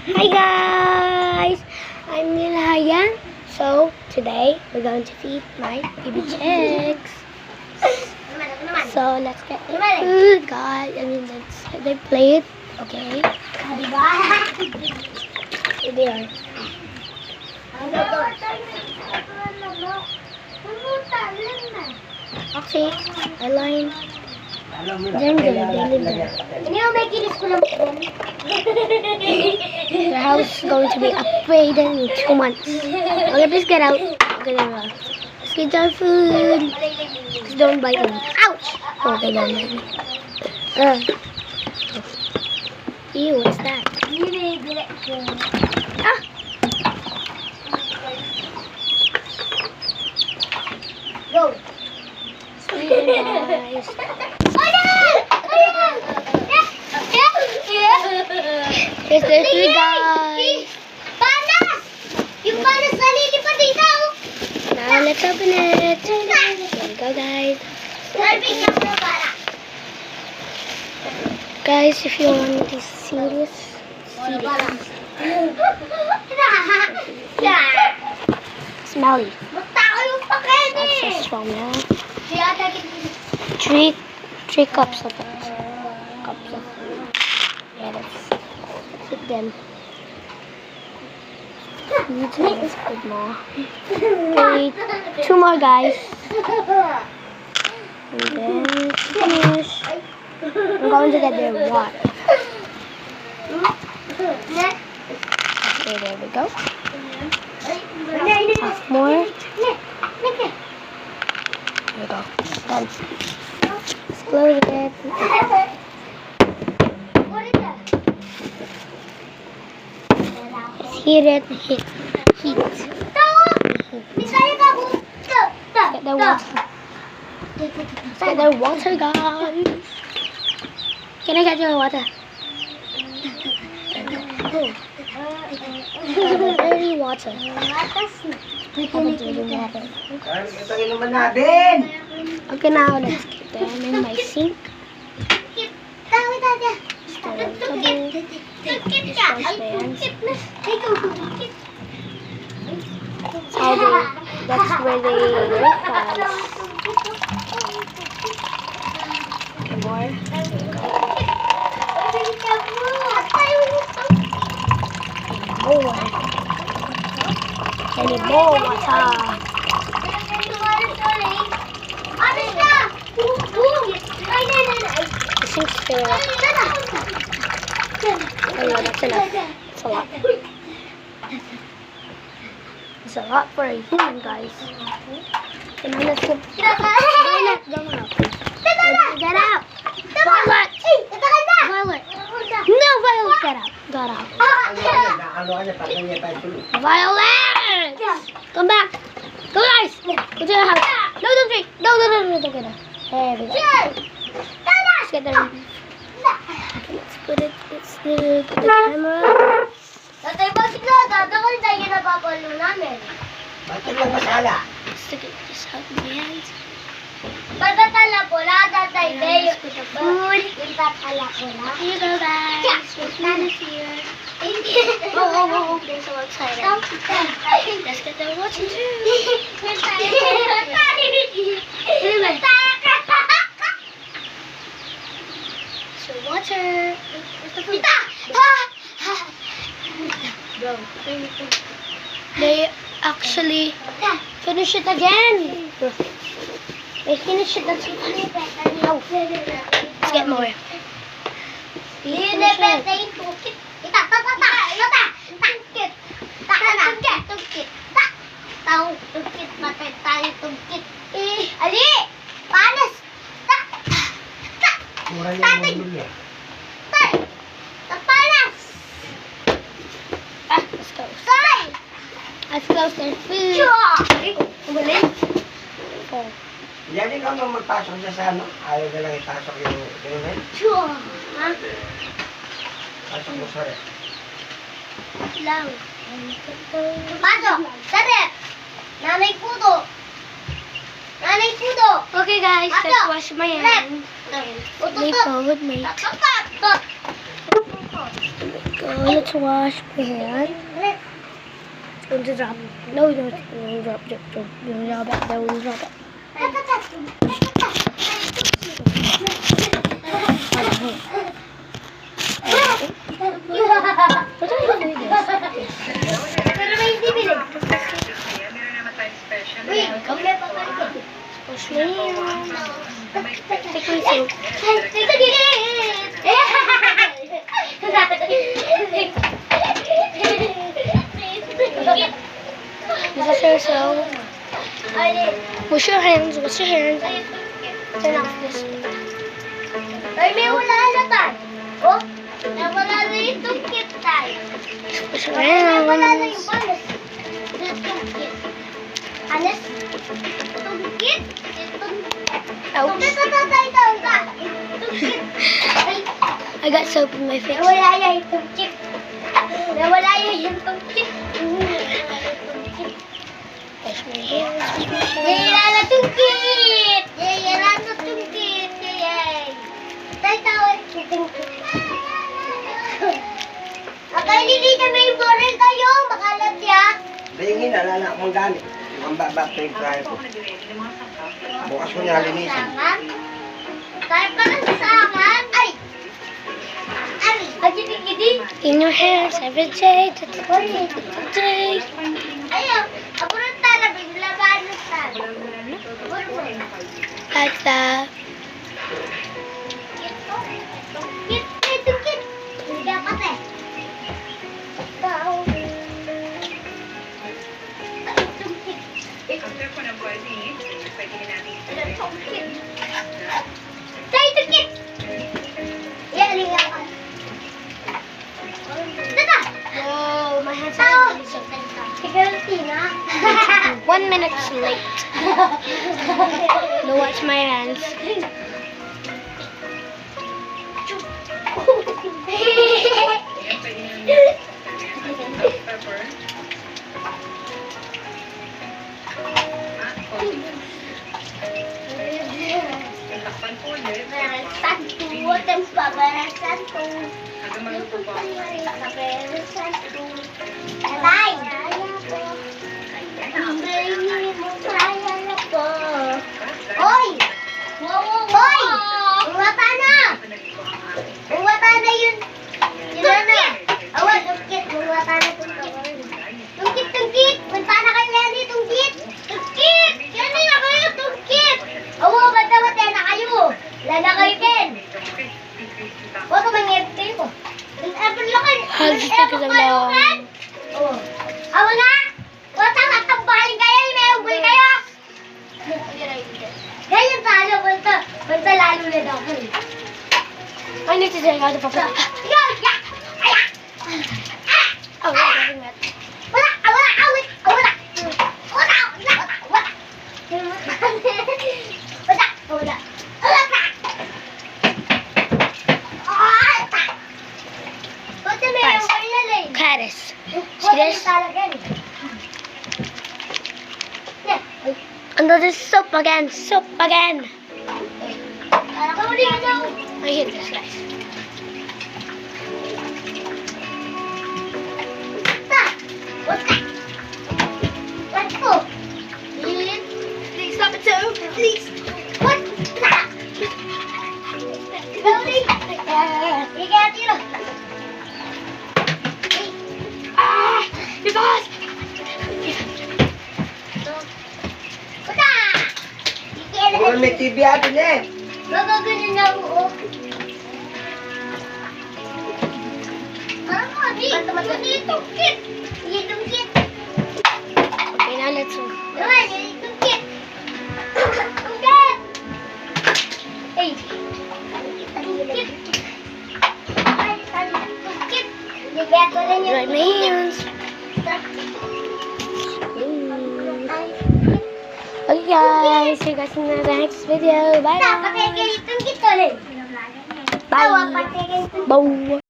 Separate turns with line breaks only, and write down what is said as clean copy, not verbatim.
Hi guys! I'm Nilaya. So, today we're going to feed my baby chicks. So, let's get the food, guys. Let's get their plate. Okay. Here they are. Okay, I line. They're good. They live there. Their house is going to be upgraded in 2 months. Okay, please get out. Okay, let's get our food. Please don't bite me. Ouch! Okay, don't bite me. Ew, what's that? Ah!
Go!
Guys. Here's the food, guys.
Panas! Yung panas nalilipad dito!
Now let's open it. Here we go, guys.
Serving na po para.
Guys, if you want to see this, smelly.
Magtako yung pakete!
That's so strong now.
Kaya tagin.
Three cups of it. Cups of food. Yeah, let's eat them. It's good now. Okay, 2 more, guys. And then finish. I'm going to get their water. Okay, there we go. Half more. There we go. Done. Let's close it. Let's heat it. Heat. Let's get their water. Let's get their water, guys. Can I get your water? Dirty water. Dirty water. Okay, now let's get them in my sink. That's where they live, guys. More. I need more water. The sink's filling up. Oh no, that's enough. It's a lot. It's a lot for a human, guys. Okay, now let's get... Violet, don't know. Get out! Violet! Violet! No, Violet, get out. Got out. Violet! Come back! Go, guys! Go to your house. No, don't drink. No, don't get out. There we go. Let's get them. Let's put it. Let's put the camera.
Tatay, bakit na? Dadakal tayo na papalo namin.
Let's stick it just out in my hands.
Patatala po na, tatay.
Let's put the food.
Yung tatala po na.
Here you go, guys. Your food is here.
Oh.
They're so excited. Let's get their water too. So water. Where's the food? Go. They actually finish it again. They finish it. That's no. Let's get more.
Ali! Panas! Tatay! Panas!
Let's go.
Tay!
Let's close their food.
Ulit?
Oh.
Yan ikaw nung magpasok siya sa ano? Ayaw na lang ipasok yung gano'n.
Ha?
Pasok mo sa rin.
Lang. Pasok! Dali! Nanay puto! Nanay puto!
Okay, guys,
Ato.
let's wash my hands.
Utot!
May food, mate.
Tatot!
Go. let's wash my hand. Don't drop it. No, don't drop it. Don't drop it. Don't drop it. What are you doing this?
Pero may hindi bilig. Wait, okay pa pa ito.
Wash my hands. Take my soap. This is your soap. Wash your hands. Wash your hands. Turn off this.
Ay, may wala na tayo. Oh, nawala na yung tungkit tayo.
Wash your
Nawala na
hands.
yung panas. Yung tungkit. Anas? Tungkit?
Ouch.
Tungkit. Ay,
I got soap in my face.
nawala yan yung tungkit. Nawala yan yung tungkit.
Wash my hands. Wash my
Yay,
hands.
na tungkit! Yay, na tungkit! Yay! Tayo tawag si tungkit. Akay, hindi na may borel kayo. Makalat ya.
Dahingin na, lala akong gamit. Ang battery dryer ko. Bukas ko niya linisin.
Sangan? Tayo pa lang sa sangan. Ay! Ay! Agiti-giti.
In your hands every day. Day.
Ayaw. Apurot tala. Biglaban na tala.
Like that.
Tungkit. Ay, tungkit. Hindi dapat eh. Tao. Ay, tungkit. Tungkit. Tay, tungkit. Yan, liya ka. Tata!
Whoa, my hands
Tao!
are so
Ikaw, Tina.
1 minute late. No, watch my hands.
Barasan po, barasan po. Barasan po. Tatay! Ang galing mo kaya na po. Hoy! Hoy! Bumata na! Bumata na yun. Yun na. Awan, tungkit. Bumata na po. Tungkit, tungkit. Punta na kayo yan eh, tungkit. Tungkit! Yan na kayo, tungkit. Awa, bata-bata na kayo. Lala kayo, Ken. Huwag ka mangya't kayo ko.
Hugs take us along.
Oh. Awa na! Huwag ka matambahin kayo. May unggoy kayo. Ganyan tayo. Banta lalo na daw.
I need to take out the paper.
Ya! Ya! Aya!
Oh, we're getting wet.
Wala! Wala! Awit! Wala! Wala! Wala! Wala! Wala! Wala! Wala! Buti may
Guys.
unggoy na lang.
Caddis. See
Wala
this?
talaga eh. Yeah.
And this is soap again. Soap again.
Huli ka daw.
I hate this, guys.
Ta! Wata! Wato! Please stop it, sir. Please. Wata! Huli! Ika, tiro.
Ah! Because!
Wata!
Huwag may TV atin eh.
Gagawin na ako. Ano, di? Hindi tungkit. Hindi tungkit.
Okay, now let's go.
Naman, hindi tungkit. Tungkit! Ay. Tungkit. Ay, tungkit. Hindi kaya ko rin yung
Dry my hands. Okay, guys. See you guys in the next video. Bye.
Dapat kayo tungkit ulit.
Bye.
Dapat kayo tungkit.
Bow.